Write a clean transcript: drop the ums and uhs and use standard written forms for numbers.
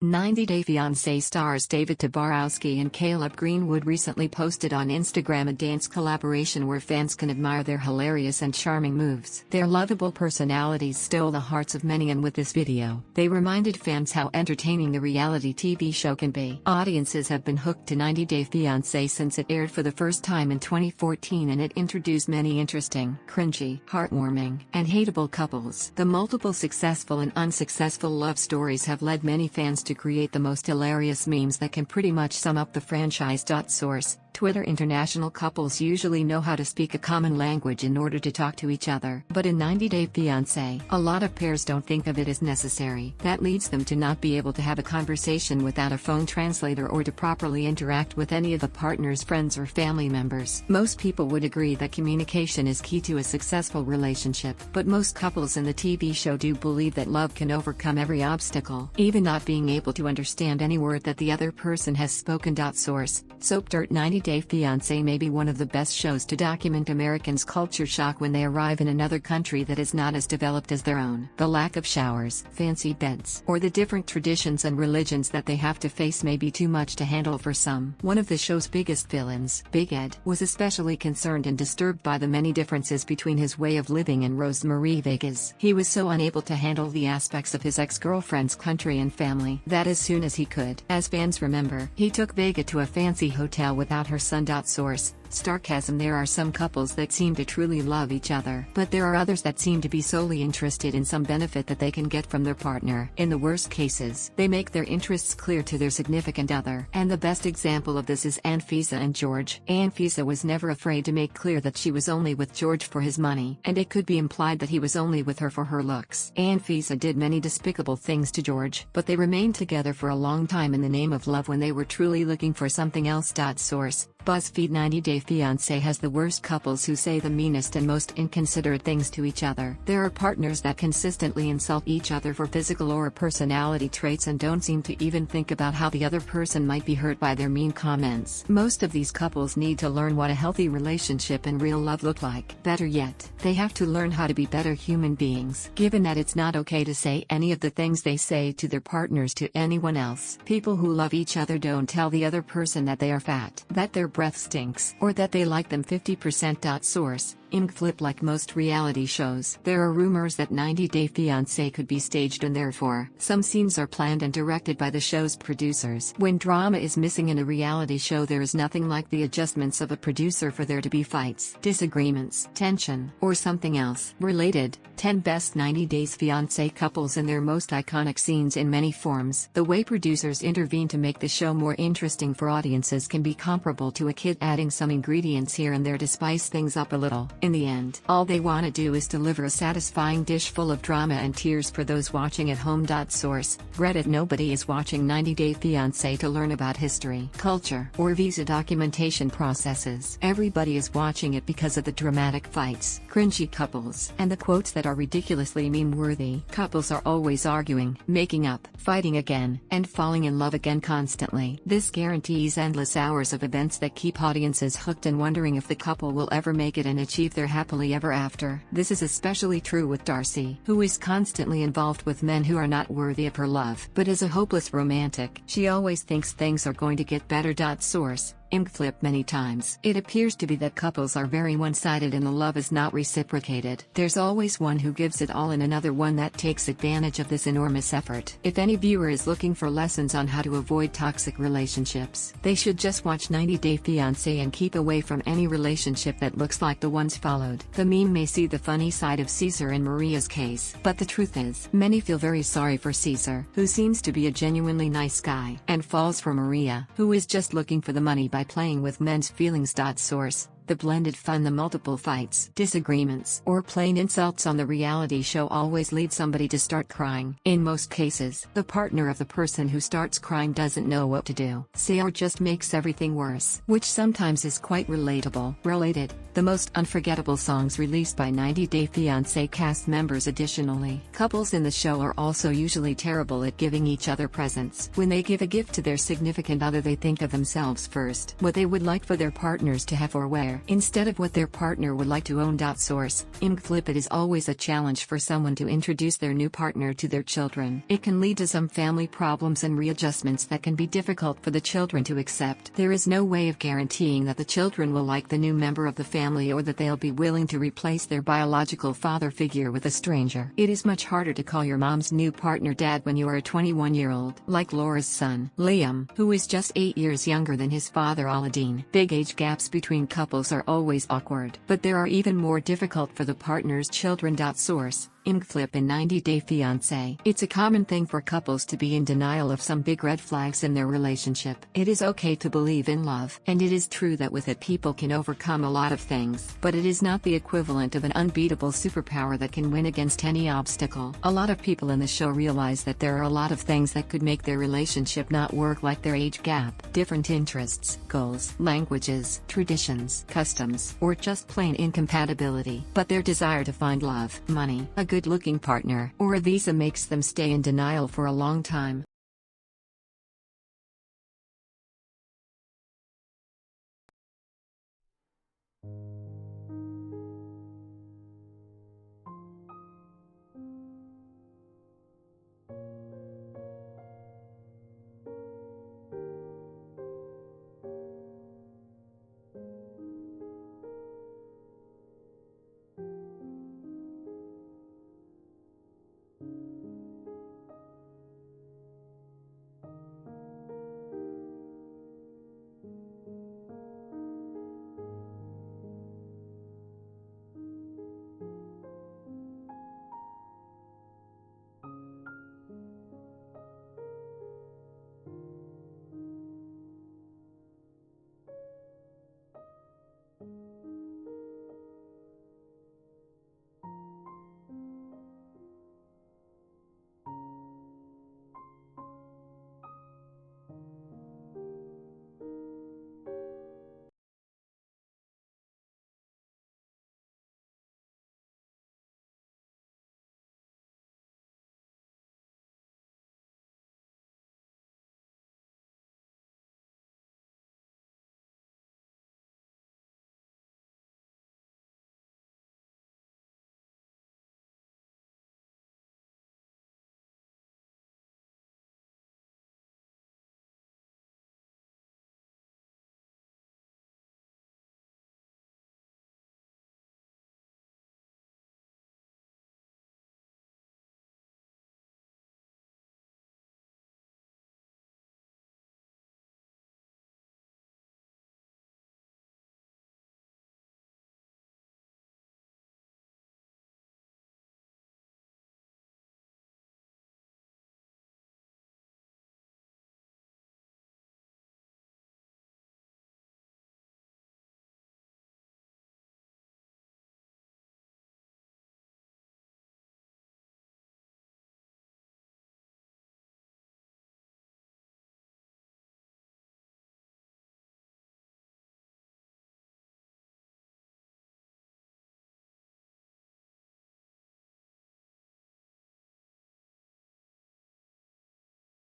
90 Day Fiancé stars David Tabarowski and Caleb Greenwood recently posted on Instagram a dance collaboration where fans can admire their hilarious and charming moves. Their lovable personalities stole the hearts of many, and with this video, they reminded fans how entertaining the reality TV show can be. Audiences have been hooked to 90 Day Fiancé since it aired for the first time in 2014, and it introduced many interesting, cringy, heartwarming, and hateable couples. The multiple successful and unsuccessful love stories have led many fans to create the most hilarious memes that can pretty much sum up the franchise. Source: Twitter. International couples usually know how to speak a common language in order to talk to each other. But in 90 Day Fiancé, a lot of pairs don't think of it as necessary. That leads them to not be able to have a conversation without a phone translator or to properly interact with any of the partner's friends or family members. Most people would agree that communication is key to a successful relationship, but most couples in the TV show do believe that love can overcome every obstacle, even not being able to understand any word that the other person has spoken. Source: Soap Dirt. 90 Day Fiancé may be one of the best shows to document Americans' culture shock when they arrive in another country that is not as developed as their own. The lack of showers, fancy beds, or the different traditions and religions that they have to face may be too much to handle for some. One of the show's biggest villains, Big Ed, was especially concerned and disturbed by the many differences between his way of living and Rosemarie Vega's. He was so unable to handle the aspects of his ex-girlfriend's country and family that as soon as he could, as fans remember, he took Vega to a fancy hotel without her son. Source: Sarcasm. There are some couples that seem to truly love each other, but there are others that seem to be solely interested in some benefit that they can get from their partner. In the worst cases, they make their interests clear to their significant other. And the best example of this is Anfisa and George. Anfisa was never afraid to make clear that she was only with George for his money, and it could be implied that he was only with her for her looks. Anfisa did many despicable things to George, but they remained together for a long time in the name of love when they were truly looking for something else. Source: BuzzFeed. 90 Day Fiancé has the worst couples who say the meanest and most inconsiderate things to each other. There are partners that consistently insult each other for physical or personality traits and don't seem to even think about how the other person might be hurt by their mean comments. Most of these couples need to learn what a healthy relationship and real love look like. Better yet, they have to learn how to be better human beings, given that it's not okay to say any of the things they say to their partners to anyone else. People who love each other don't tell the other person that they are fat, that their breath stinks, or that they like them 50%. Source: Flip. Like most reality shows, there are rumors that 90 Day Fiancé could be staged, and therefore, some scenes are planned and directed by the show's producers. When drama is missing in a reality show, there is nothing like the adjustments of a producer for there to be fights, disagreements, tension, or something else. Related: 10 Best 90 Days Fiancé Couples and Their Most Iconic Scenes. In many forms, the way producers intervene to make the show more interesting for audiences can be comparable to a kid adding some ingredients here and there to spice things up a little. In the end, all they want to do is deliver a satisfying dish full of drama and tears for those watching at home. Source: Reddit. Nobody is watching 90 Day Fiancé to learn about history, culture, or visa documentation processes. Everybody is watching it because of the dramatic fights, cringy couples, and the quotes that are ridiculously meme-worthy. Couples are always arguing, making up, fighting again, and falling in love again constantly. This guarantees endless hours of events that keep audiences hooked and wondering if the couple will ever make it and achieve their happily ever after. This is especially true with Darcy, who is constantly involved with men who are not worthy of her love. But as a hopeless romantic, she always thinks things are going to get better. Source: Flip. Many times, it appears to be that couples are very one-sided and the love is not reciprocated. There's always one who gives it all and another one that takes advantage of this enormous effort. If any viewer is looking for lessons on how to avoid toxic relationships, they should just watch 90 Day Fiancé and keep away from any relationship that looks like the ones followed. The meme may see the funny side of Caesar and Maria's case, but the truth is, many feel very sorry for Caesar, who seems to be a genuinely nice guy, and falls for Maria, who is just looking for the money by playing with men's feelings. Source: The blended fun. The multiple fights, disagreements, or plain insults on the reality show always lead somebody to start crying. In most cases, the partner of the person who starts crying doesn't know what to do, say, or just makes everything worse, which sometimes is quite relatable. Related: the most unforgettable songs released by 90 Day Fiancé cast members. Additionally, couples in the show are also usually terrible at giving each other presents. When they give a gift to their significant other, they think of themselves first, what they would like for their partners to have or wear. together instead of what their partner would like to own. Source: Flip. It is always a challenge for someone to introduce their new partner to their children. It can lead to some family problems and readjustments that can be difficult for the children to accept. There is no way of guaranteeing that the children will like the new member of the family or that they'll be willing to replace their biological father figure with a stranger. It is much harder to call your mom's new partner dad when you are a 21-year-old, like Laura's son, Liam, who is just 8 years younger than his father Aladdin. Big age gaps between couples are always awkward, but there are even more difficult for the partner's children. Source: Flip. In 90 Day Fiancé. It's a common thing for couples to be in denial of some big red flags in their relationship. It is okay to believe in love, and it is true that with it people can overcome a lot of things, but it is not the equivalent of an unbeatable superpower that can win against any obstacle. A lot of people in the show realize that there are a lot of things that could make their relationship not work, like their age gap, different interests, goals, languages, traditions, customs, or just plain incompatibility. But their desire to find love, money, a good-looking partner, or a visa makes them stay in denial for a long time.